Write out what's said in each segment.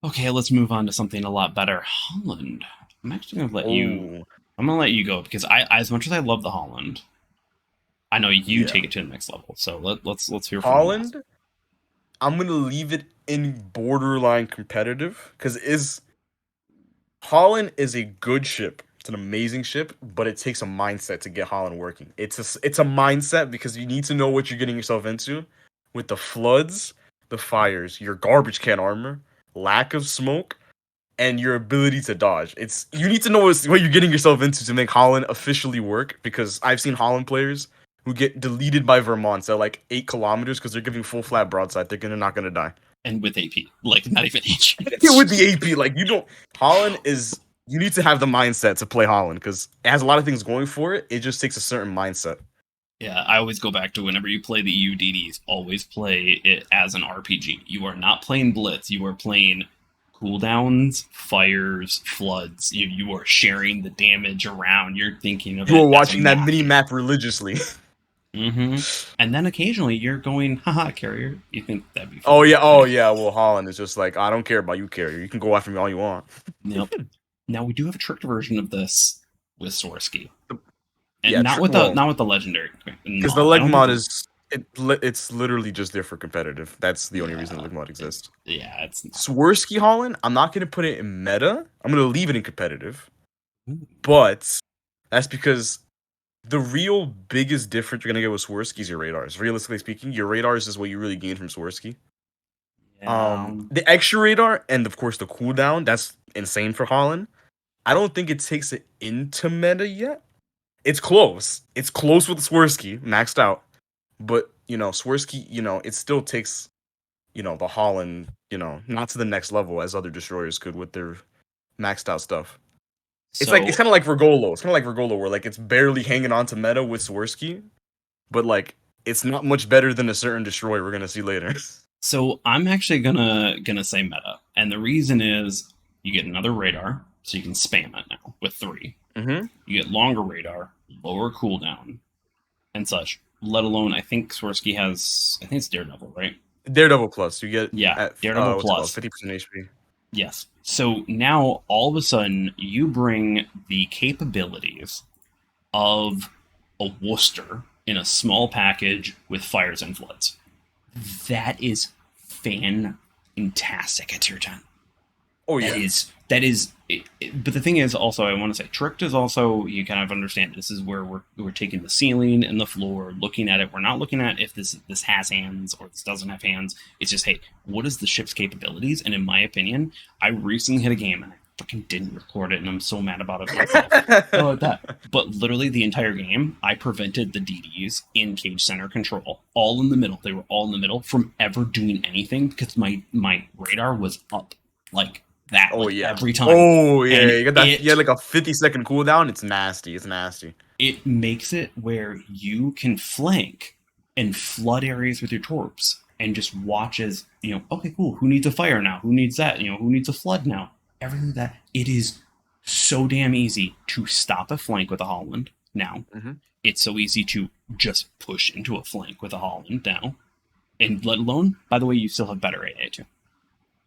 Okay, let's move on to something a lot better. Holland. I'm actually gonna let you. Oh, I'm gonna let you go because as much as I love the Holland, I know you yeah. take it to the next level. So let's hear from you now. Holland, I'm gonna leave it in borderline competitive because is Holland is a good ship. It's an amazing ship, but it takes a mindset to get Holland working. It's a mindset because you need to know what you're getting yourself into with the floods, the fires, your garbage can armor, lack of smoke, and your ability to dodge. It's you need to know what you're getting yourself into to make Holland officially work. Because I've seen Holland players who get deleted by Vermont at like 8 kilometers because they're giving full flat broadside. They're not gonna die. And with AP, like not even H. With the AP, like you don't. Holland is. You need to have the mindset to play Holland because it has a lot of things going for it. It just takes a certain mindset. Yeah, I always go back to whenever you play the UDDs, always play it as an RPG. You are not playing Blitz. You are playing cooldowns, fires, floods. You are sharing the damage around. You're thinking of You are it as a watching that map. mini map religiously. And then occasionally you're going, haha, carrier. You think that'd be Oh funny. yeah, oh Okay. yeah. Well, Holland is just like I don't care about you, carrier. You can go after me all you want. Yep. Now we do have a tricked version of this with Swirsky. And Yeah, well, not with the legendary because the mod. I leg don't think mod the it's literally just there for competitive. That's the only reason the yeah. leg mod exists. Yeah, it's not. Swirsky Holland, I'm not gonna put it in meta. I'm gonna leave it in competitive. Ooh, But that's because the real biggest difference you're gonna get with Swirsky is your radars. Realistically speaking, your radars is what you really gain from Swirsky. yeah. The extra radar and of course the cooldown, that's insane for Holland. I don't think it takes it into meta yet. It's close. It's close with Swirsky, maxed out. But Swirsky, it still takes, the Holland, not to the next level as other destroyers could with their maxed out stuff. It's So kind of like Vergolo. It's kind of like Vergolo, where like it's barely hanging on to meta with Swirsky, but like it's not much better than a certain destroyer we're gonna see later. So I'm actually gonna say meta, and the reason is you get another radar, so you can spam it now with three. Mm-hmm. You get longer radar, lower cooldown, and such. Let alone, I think Swirsky has, I think it's Daredevil, right? Daredevil plus, you get Yeah, at Daredevil what's it called, plus. 50% HP. Yes. So now all of a sudden you bring the capabilities of a Worcester in a small package with fires and floods. That is fantastic at tier 10. Oh That yeah. is but the thing is also I want to say tricked is also you kind of understand this is where we're taking the ceiling and the floor, looking at it. We're not looking at if this has hands or this doesn't have hands. It's just, hey, what is the ship's capabilities? And in my opinion, I recently hit a game and I fucking didn't record it and I'm so mad about it myself. Oh, like that. But literally the entire game, I prevented the DDs in cage center control, all in the middle. They were all in the middle from ever doing anything because my radar was up like that, Oh like yeah. every time. Oh yeah. And You got that. You had like a 50-second cooldown. It's nasty. It's nasty. it makes it where you can flank and flood areas with your torps and just watch as, okay, cool, who needs a fire now? Who needs that? Who needs a flood now? Everything like that. It is so damn easy to stop a flank with a Holland now. Hmm. It's so easy to just push into a flank with a Holland now. And let alone, by the way, you still have better AA too.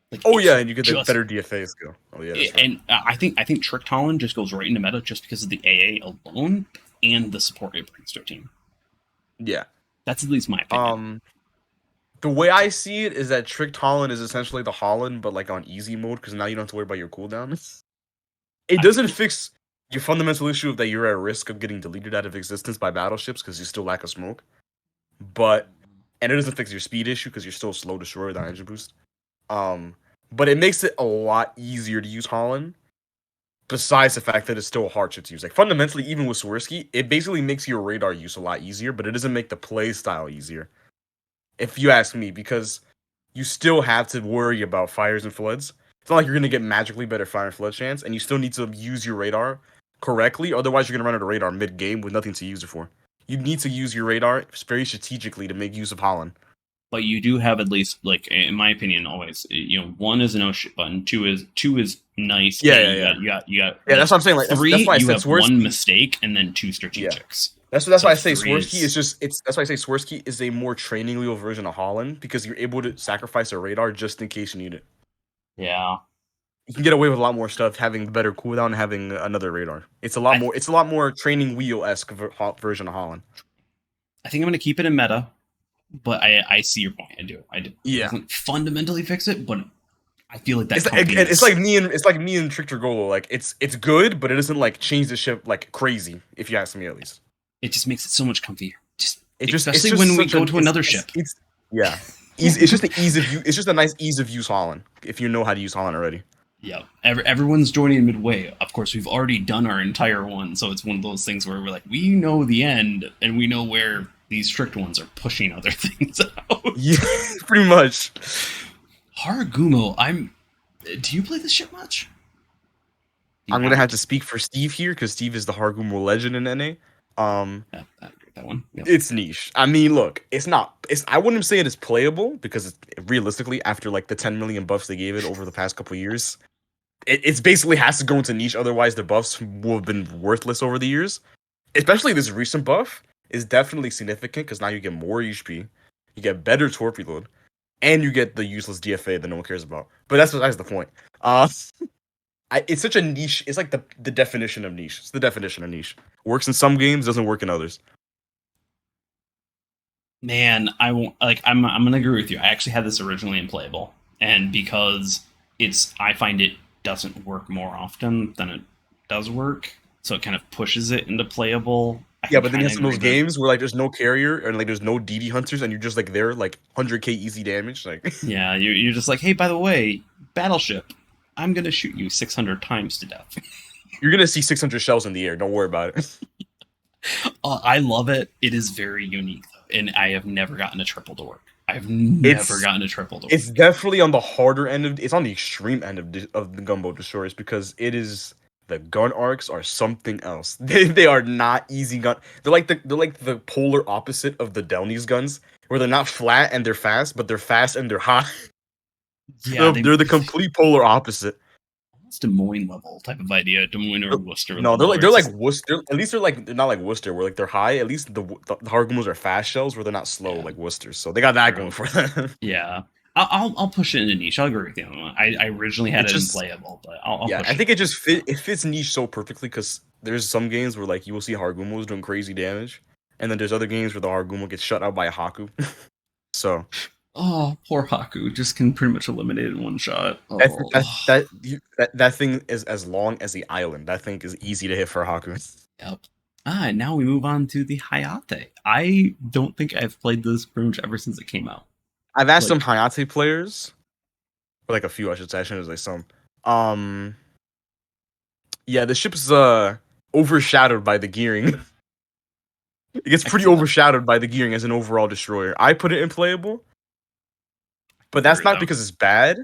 Like Oh it's yeah, and you get the just better DFA skill. Oh yeah, that's right. and I think Trick Holland just goes right into meta just because of the AA alone and the support it brings to a team. Yeah. That's at least my opinion. Um, the way I see it is that Tricked Holland is essentially the Holland, but like on easy mode, because now you don't have to worry about your cooldown. It I, doesn't fix your fundamental issue of that you're at risk of getting deleted out of existence by battleships because you still lack a smoke. But and it doesn't fix your speed issue because you're still slow destroyer the engine boost. Um, but it makes it a lot easier to use Holland. Besides the fact that it's still a hard ship to use, like fundamentally, even with Swirsky, it basically makes your radar use a lot easier, but it doesn't make the play style easier. If you ask me, because you still have to worry about fires and floods. It's not like you're gonna get magically better fire and flood chance, and you still need to use your radar correctly. Otherwise, you're gonna run out of radar mid game with nothing to use it for. You need to use your radar very strategically to make use of Holland. but you do have at least, like in my opinion, always one is a no shit button, two is nice. Yeah, And yeah, yeah. you got Yeah, like that's what I'm saying. Like three. that's why I You said have one Swirsky. mistake and then two Yeah, strategics. that's So why I say three Swirsky is is just it's. That's why I say Swirsky is a more training wheel version of Holland because you're able to sacrifice a radar just in case you need it. yeah. you can get away with a lot more stuff having the better cooldown and having another radar. It's a lot I more. It's a lot more training wheel esque version of Holland. I think I'm gonna keep it in meta, but I see your point. I do. I do. It Yeah, doesn't fundamentally fix it, but I feel like that it's comfiness. like me and Trickster Golo. Like it's good, but it doesn't like change the ship like crazy. If you ask me, at least. It just makes it so much comfier. Just It's especially just when we such go an to another ship. it's yeah. Easy. It's just the ease of use. It's just a nice ease of use Holland if you know how to use Holland already. Yeah, everyone's joining midway. Of course, we've already done our entire one, so it's one of those things where we're like, we know the end, and we know where these strict ones are pushing other things out. Yeah, pretty much. Harugumo, I'm. Do you play this ship much? Do you I'm gonna have have it? to speak for Steve here because Steve is the Harugumo legend in NA. Yeah, I agree with that one. Yep. It's niche. I mean, look, it's not. It's I wouldn't say it is playable because realistically, after like the 10 million buffs they gave it over the past couple years, it's basically has to go into niche. Otherwise, the buffs will have been worthless over the years. Especially this recent buff is definitely significant because now you get more HP, you get better torpedo load, and you get the useless DFA that no one cares about. But that's the point. Uh, it's such a niche. It's like the definition of niche. It's the definition of niche. Works in some games, doesn't work in others. Man, I won't like. I'm gonna agree with you. I actually had this originally in playable, and because I find it doesn't work more often than it does work, so it kind of pushes it into playable. I Yeah, can but then kind you of have some of agree those that. games where like there's no carrier and like there's no DD hunters and you're just like there like 100k easy damage. Like Yeah, you're just like, hey, by the way, battleship, I'm gonna shoot you 600 times to death. you're gonna see 600 shells in the air. Don't worry about it. I love it. It is very unique, though, and I have never gotten a triple to work. I have never It's gotten a triple to it's work. definitely on the harder end of it's on the extreme end of the gunboat destroyers because it is the gun arcs are something else. They are not easy gun. They're like the polar opposite of the Delny's guns where they're not flat and they're fast, but they're fast and they're hot. Yeah, They're the complete polar opposite. it's Des Moines level type of idea. Des Moines or Worcester No, level, where they're it's like just Worcester. At least they're not like Worcester, where like they're high. At least the Hargumos are fast shells, where they're not slow yeah, like Worcester. So they got that going true. for them. Yeah, I'll push it into niche. I'll agree with you on that. I originally had It it in just playable, but I'll yeah, push I it. think it fits niche so perfectly because there's some games where like you will see Hargumos doing crazy damage, and then there's other games where the Hargumo gets shut out by a Haku. So Oh, poor Haku just can pretty much eliminate it in one shot. that Oh, that thing is as long as the island. That thing is easy to hit for a Haku. yep. And now we move on to the Hayate. I don't think I've played this pretty much ever since it came out. I've asked some Like, Hayate players, or like a few I should say. I shouldn't say some. Um, yeah, the ship's overshadowed by the gearing. It gets I pretty feel like overshadowed by the gearing as an overall destroyer. I put it in playable, but I agree that's with not that. because it's bad.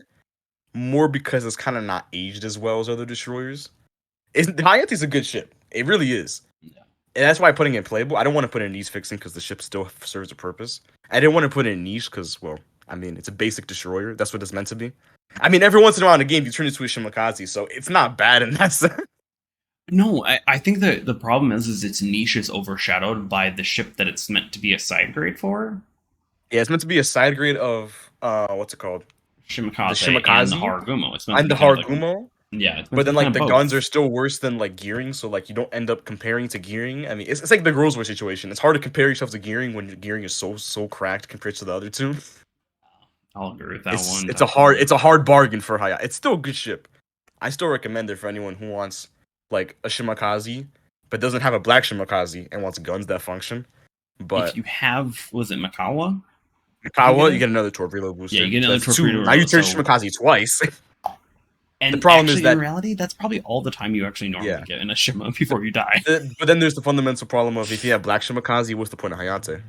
More because it's kind of not aged as well as other destroyers. Hayate's a good ship. It really is. Yeah. And that's why I'm putting it in playable. I don't want to put it in niche fixing because the ship still serves a purpose. I didn't want to put it in niche because, well, I mean, it's a basic destroyer. That's what it's meant to be. I mean, every once in a while in a game, you turn into a Shimakaze, so it's not bad in that sense. No, I think that the problem is its niche is overshadowed by the ship that it's meant to be a side grade for. Yeah, it's meant to be a side grade of, what's it called? The Shimakaze and the Shimakaze Harugumo. It's meant to and be the kind of like, Harugumo. yeah, it's meant But to be then kind like of the guns are both. still worse than like gearing, so like you don't end up comparing to gearing. I mean, it's like the Groswell situation. It's hard to compare yourself to gearing when gearing is so cracked compared to the other two. I'll agree with that one, It's definitely. a hard bargain for Haya. It's still a good ship. I still recommend it for anyone who wants like a Shimakaze, but doesn't have a black Shimakaze and wants guns that function. If But you have, was it Makawa? Did you get Kawa, you it? get another torpedo Yeah, you booster. get So another that's two. torpedo Now you reload. turn So, Shimakaze twice. The and problem is actually, in that reality, that's probably all the time you actually normally yeah. get in a Shima before you die. But then there's the fundamental problem of if you have black Shimakaze, what's the point of Hayate?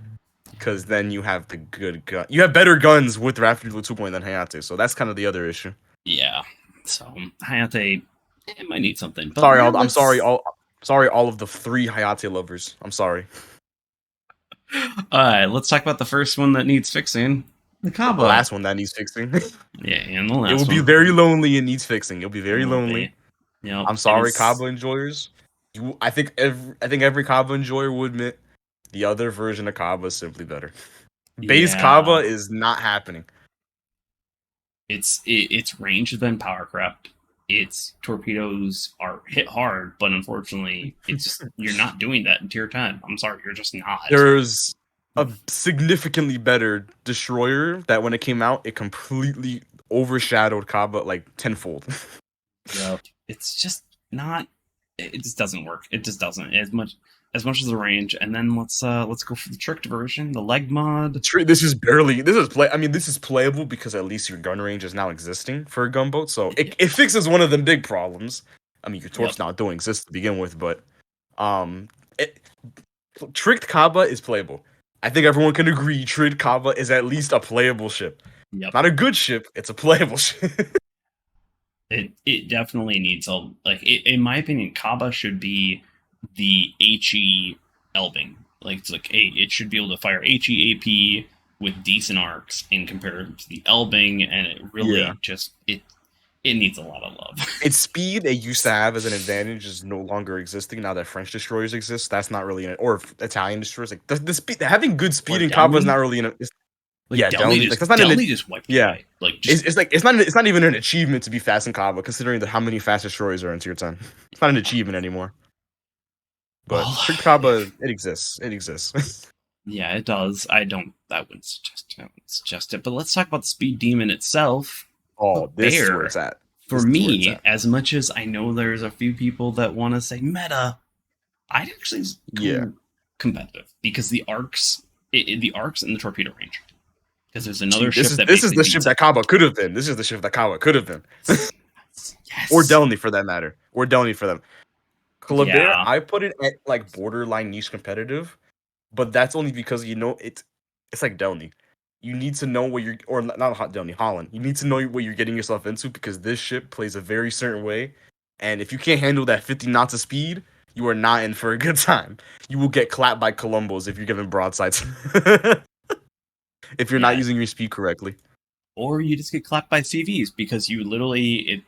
Because then you have the good gun. You have better guns with Raptor 2 than Hayate, so that's kind of the other issue. Yeah. So Hayate, it might need something, but Sorry, now I'm sorry, let's. all of the three Hayate lovers. I'm sorry. All right, let's talk about the first one that needs fixing, the The Kaba. last one that needs fixing. Yeah, and the It will last be one. very lonely and needs fixing. It'll be It very will lonely. be. Yep, I'm it sorry, is. Kaba enjoyers. I think every Kaba enjoyer will admit the other version of Kaba is simply better. Base Kaba Yeah, is not happening. its range has been power crept. its torpedoes are hit hard, but unfortunately, it's just you're not doing that in tier 10. I'm sorry, you're just not. There's a significantly better destroyer that when it came out, it completely overshadowed Kaba like tenfold. Yep. It's just not. It just doesn't work. It just doesn't as much as the range. And then let's go for the tricked version, the leg mod. This is barely. This is play. I mean, this is playable because at least your gun range is now existing for a gunboat, so it fixes one of the big problems. I mean, your torps now don't exist to begin with, but it, tricked Kaba is playable. I think everyone can agree tricked Kaba is at least a playable ship. Yep. Not a good ship. It's a playable ship. It definitely needs a in my opinion, Kaba should be the HE Elbing. Like it's like, hey, it should be able to fire HE AP with decent arcs in comparison to the Elbing, and it really just it needs a lot of love. Its speed it used to have as an advantage is no longer existing now that French destroyers exist. That's not really or Italian destroyers. Like the speed, having good speed in Kaba is not really an. Like, yeah, Delny just, like, Delny just wiped it away. Like, just, it's not even an achievement to be fast in Kaba, considering how many fast destroyers are in tier 10. It's not an achievement anymore. But tricked Kaba, it exists. It exists. Yeah, it does. I wouldn't suggest it. But let's talk about the speed demon itself. Oh, this is where it's at. For me, as much as I know there's a few people that want to say meta, I'd actually go competitive because the arcs and the torpedo range. Because there's another ship that this is the ship that Kaba could have been. This is the ship that Kaba could have been. Yes. Or Delny for that matter. Or Delny for them. Kleber, I put it at like borderline niche competitive, but that's only because it's like Delny. You need to know what you're or not Delny, Holland. You need to know what you're getting yourself into because this ship plays a very certain way, and if you can't handle that 50 knots of speed, you are not in for a good time. You will get clapped by Columbos if you're given broadsides. If you're not using your speed correctly. Or you just get clapped by CVs because you literally,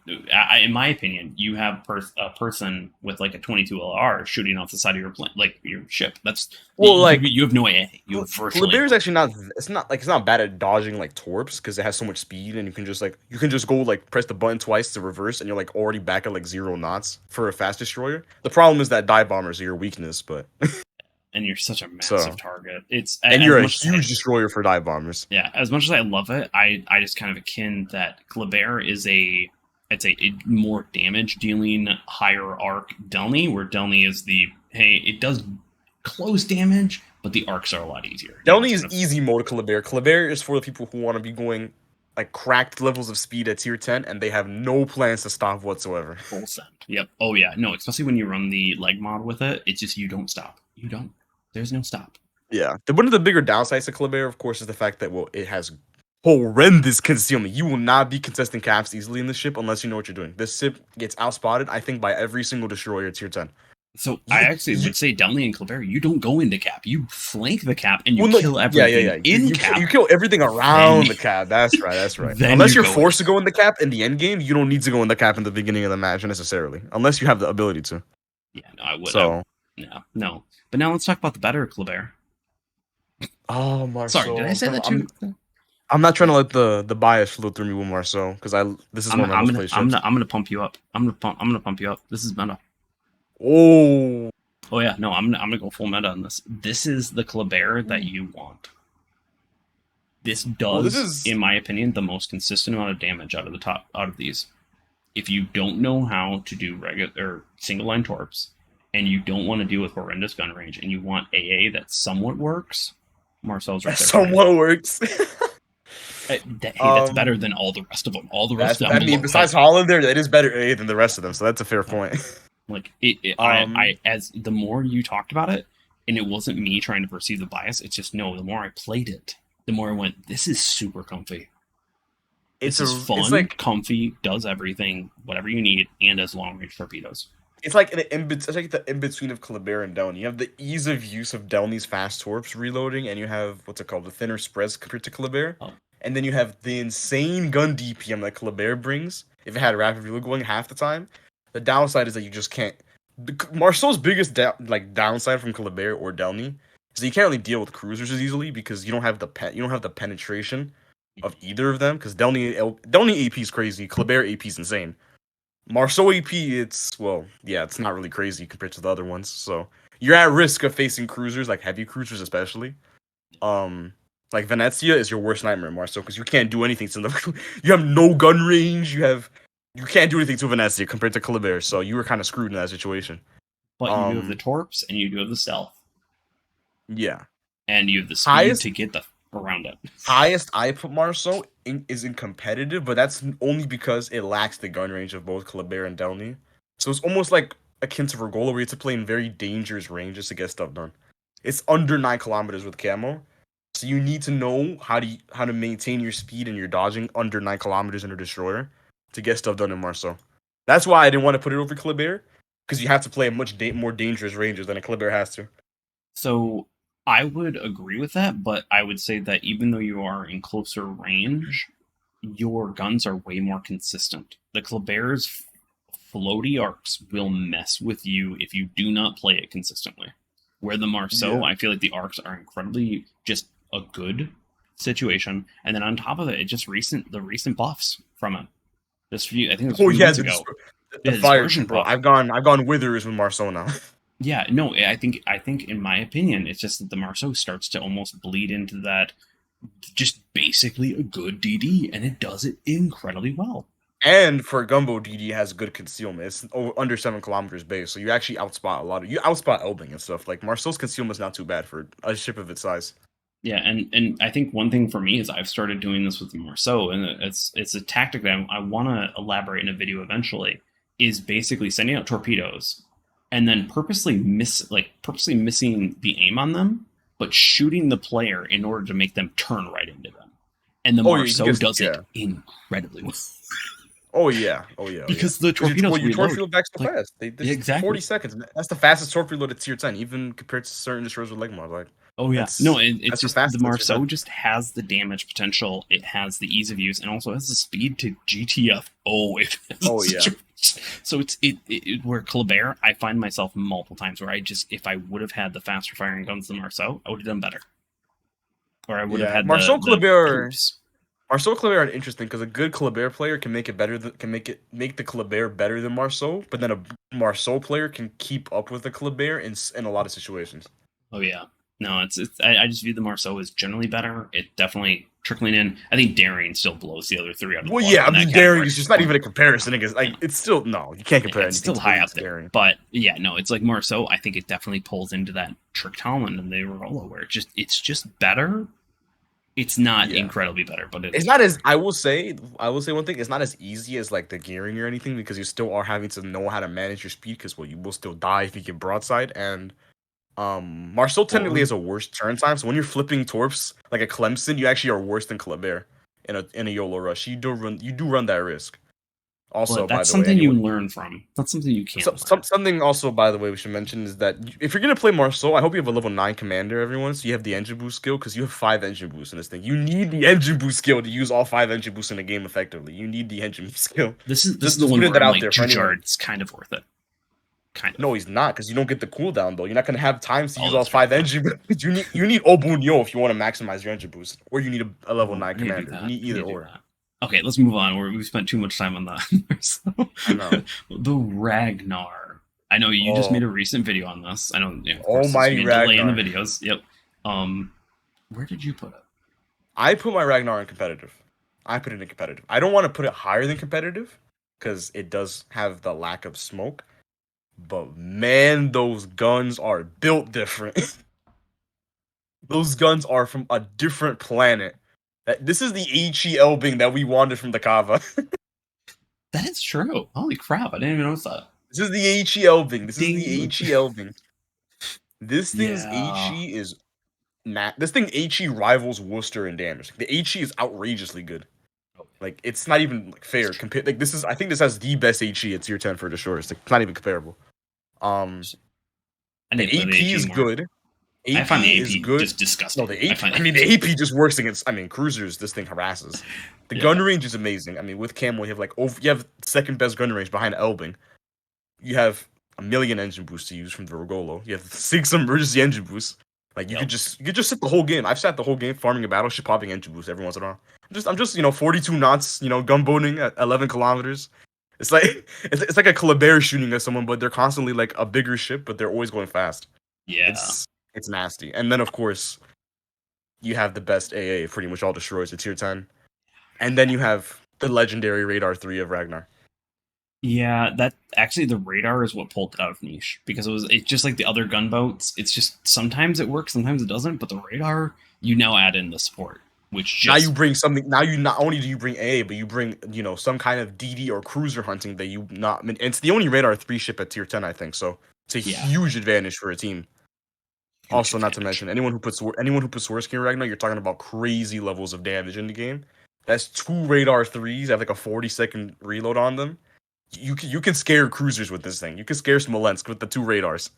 in my opinion, you have a person with like a 22 LR shooting off the side of your plane, like your ship. That's you have no AA. You have virtually. Kleber is actually not. It's not bad at dodging like torps because it has so much speed and you can just go like press the button twice to reverse and you're like already back at like 0 knots for a fast destroyer. The problem is that dive bombers are your weakness, but. And you're such a massive target. And you're a huge destroyer for dive bombers. Yeah, as much as I love it, I just kind of akin that Kleber is a more damage dealing higher arc Delny, where Delny is it does close damage, but the arcs are a lot easier. Delny is easy mode Kleber. Kleber is for the people who want to be going like cracked levels of speed at tier 10 and they have no plans to stop whatsoever. Full send. Yep. Oh yeah. No, especially when you run the leg mod with it, it's just you don't stop. You don't. There's no stop. Yeah. One of the bigger downsides to Kleber, of course, is the fact that it has horrendous concealment. You will not be contesting caps easily in this ship unless you know what you're doing. This ship gets outspotted, I think, by every single destroyer tier 10. So I actually would say Delny and Kleber, you don't go into cap. You flank the cap and you kill everything in cap. You kill everything around the cap. That's right. That's right. Unless you're forced to go in the cap in the end game, you don't need to go in the cap in the beginning of the match necessarily, unless you have the ability to. Yeah, no, I would. So no. But now let's talk about the better Kleber. Oh, Marceau. Sorry, did I say that too? I'm not trying to let the bias flow through me with Marceau because this is one of my most played ships. I'm gonna pump you up. I'm gonna pump you up. This is meta. Oh yeah, no, I'm gonna go full meta on this. This is the Kleber that you want. This does, in my opinion, the most consistent amount of damage out of these. If you don't know how to do regular or single line torps, and you don't want to deal with horrendous gun range, and you want AA that somewhat works, Marceau's right there. Somewhat works. That's better than all the rest of them. All the rest of them. I mean, besides Holland, it is better AA than the rest of them, so that's a fair point. Like as the more you talked about it, and it wasn't me trying to perceive the bias. It's just the more I played it, the more I went, this is super comfy. This is fun, it's like, comfy, does everything, whatever you need, and has long range torpedoes. It's like the in-between of Kleber and Delny. You have the ease of use of Delny's fast torps reloading, and you have what's it called, the thinner spreads compared to Kleber. Oh. And then you have the insane gun DPM that Kleber brings. If it had rapid reload going half the time, the downside is that you just can't. Marceau's biggest downside from Kleber or Delny is that you can't really deal with cruisers as easily because you don't have the penetration of either of them. Because Delny AP is crazy, Kleber AP is insane. Marceau AP, it's well, yeah, it's not really crazy compared to the other ones. So you're at risk of facing cruisers, like heavy cruisers especially. Um, like Venezia is your worst nightmare, Marceau, because you can't do anything to them. You have no gun range. You can't do anything to Venezia compared to Kleber. So you were kind of screwed in that situation. But you do have the Um, torps, and you do have the stealth, yeah, and you have the speed highest to get the around it. highest I put Marceau is in competitive, but that's only because it lacks the gun range of both Kleber and Delny. So it's almost like akin to Vergola, where you have to play in very dangerous ranges to get stuff done. It's under 9 kilometers with camo, so you need to know how to maintain your speed and your dodging under 9 kilometers in a destroyer to get stuff done in Marceau. That's why I didn't want to put it over Kleber, because you have to play a much more dangerous ranges than a Kleber has to. So I would agree with that, but I would say that even though you are in closer range, your guns are way more consistent. The Kleber's floaty arcs will mess with you if you do not play it consistently. Where the Marceau, Yeah. I feel like the arcs are incredibly just a good situation, and then on top of it, the recent buffs from it. Just few, I think it was a Oh few yeah, months ago. the Yeah, the fire, dispersion bro. buff. I've gone withers with Marceau now. Yeah, no, I think in my opinion, it's just that the Marceau starts to almost bleed into that just basically a good DD, and it does it incredibly well. And for Gumbo, DD has good concealment. It's under 7 kilometers base, so you actually outspot a lot of you outspot Elbing and stuff. Like Marcel's concealment's not too bad for a ship of its size. Yeah, and I think one thing for me is I've started doing this with Marceau, and it's a tactic that I want to elaborate in a video eventually. Is basically sending out torpedoes, and then purposely missing the aim on them, but shooting the player in order to make them turn right into them. And the Oh yeah, he Marceau gets does it yeah. incredibly well Oh yeah, oh yeah, oh yeah. because the Because torpedoes your torch reload reload back so like fast. yeah, This exactly. 40 seconds. That's the fastest torch reload at tier 10, even compared to certain destroyers with leg mod. Like Oh yeah, no, it's that's the just the fastest at tier 10. Marceau just has the damage potential. It has the ease of use, and also has the speed to GTF. Oh, it Oh yeah, so where Kleber, I find myself multiple times where I just if I would have had the faster firing guns than Marceau, I would have done better, or I would have yeah. had the Kleber. torps. Marceau Kleber are interesting because a good Kleber player can make it better than can make the Kleber better than Marceau, but then a Marceau player can keep up with the Kleber in a lot of situations. Oh yeah, no, it's I just view the Marceau as generally better. It definitely trickling in. I think Daring still blows the other three out of the Well, water yeah, I in that mean Daring category. is just not even a comparison against like it's still no, you can't Yeah, compare it's anything still to high really up to there. Daring. But yeah, no, it's like Marceau. I think it definitely pulls into that Tricked Holland and the Rolla where it's just better. It's not Yeah. incredibly better, but it It's is not better. as I will say one thing. It's not as easy as like the gearing or anything because you still are having to know how to manage your speed because well you will still die if you get broadside and Marcel technically Or has a worse turn time. So when you're flipping torps like a Clemson, you actually are worse than Kleber in a YOLO rush. You do run that risk. Also, but by that's the way, something you anyone learn from. That's something you can't learn. something also by the way we should mention is that if you're gonna play Marceau, I hope you have a level 9 commander, everyone, so you have the engine boost skill because you have 5 engine boosts in this thing. You need the engine boost skill to use all 5 engine boosts in the game effectively. You need the engine boost skill. This is the Just one putting where that I'm out like there for anyone. Jujard's kind of worth it. Kind of. No, he's not because you don't get the cooldown though. You're not gonna have time to Oh, use all that's true. 5 engine boosts. You need Obunyo if you want to maximize your engine boost, or you need a level Oh, 9 I need to do commander. You that. need I either need to do or. that. Okay, let's move on. We spent too much time on that. So, I know. the Ragnar. I know you just Oh, made a recent video on this. I know, of course, there's almighty gonna be a delay in the Ragnar. videos. Yep. Where did you put it? I put my Ragnar in competitive. I put it in competitive. I don't want to put it higher than competitive because it does have the lack of smoke. But man, those guns are built different. Those guns are from a different planet. This is the HE Elbing that we wanted from the Kava. That is true. Holy crap! I didn't even notice that. This is the HE Elbing. This is the Ding. HE Elbing. This thing's Yeah. HE is this thing HE rivals Worcester in damage. The HE is outrageously good. Like it's not even like fair. Compared like this is I think this has the best HE at tier 10 for the shortest. Like, it's not even comparable. Um I the need to play the AP AP is more. good. I find the AP is AP good. just No, disgusting. the I AP. find I the mean, AP the so AP bad. just works against. I mean, cruisers. This thing harasses. The gun Yeah. range is amazing. I mean, with camo, you have like you have second best gun range behind Elbing. You have a million engine boosts to use from the Rogolo. You have 6 emergency engine boosts. Like Yep. you could just sit the whole game. I've sat the whole game farming a battleship, popping engine boosts every once in a while. I'm just 42 knots. Gunboating at 11 kilometers. It's like it's like a Kleber shooting at someone, but they're constantly like a bigger ship, but they're always going fast. Yeah. It's nasty. And then of course you have the best AA, pretty much all destroys a tier 10. And then you have the legendary Radar 3 of Ragnar. Yeah, that actually the radar is what pulled it out of niche because it's just like the other gunboats. It's just sometimes it works, sometimes it doesn't. But the radar, you now add in the support, which Now you just bring something. Now you not only do you bring AA, but you bring some kind of DD or cruiser hunting that you not. I mean, it's the only radar 3 ship at tier 10, I think. So it's a yeah, huge advantage for a team. huge Also, not to advantage. mention anyone who puts Swordskin Ragnar, you're talking about crazy levels of damage in the game. That's 2 radar 3s have like a 40-second reload on them. You can scare cruisers with this thing. You can scare Smolensk with the 2 radars.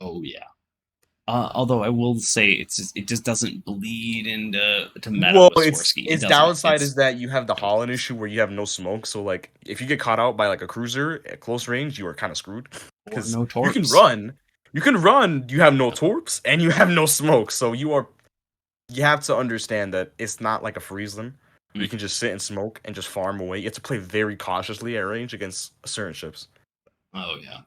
Oh yeah. Although I will say it just doesn't bleed into to meta Well, with its Swirsky. It its doesn't. downside is It's that you have the Holland issue where you have no smoke. So like, if you get caught out by like a cruiser at close range, you are kind of screwed or because no you can torps. run, you can run. You have no torps and you have no smoke. So you have to understand that it's not like a Friesland where you Mm. can just sit and smoke and just farm away. You have to play very cautiously at range against certain ships. Oh yeah.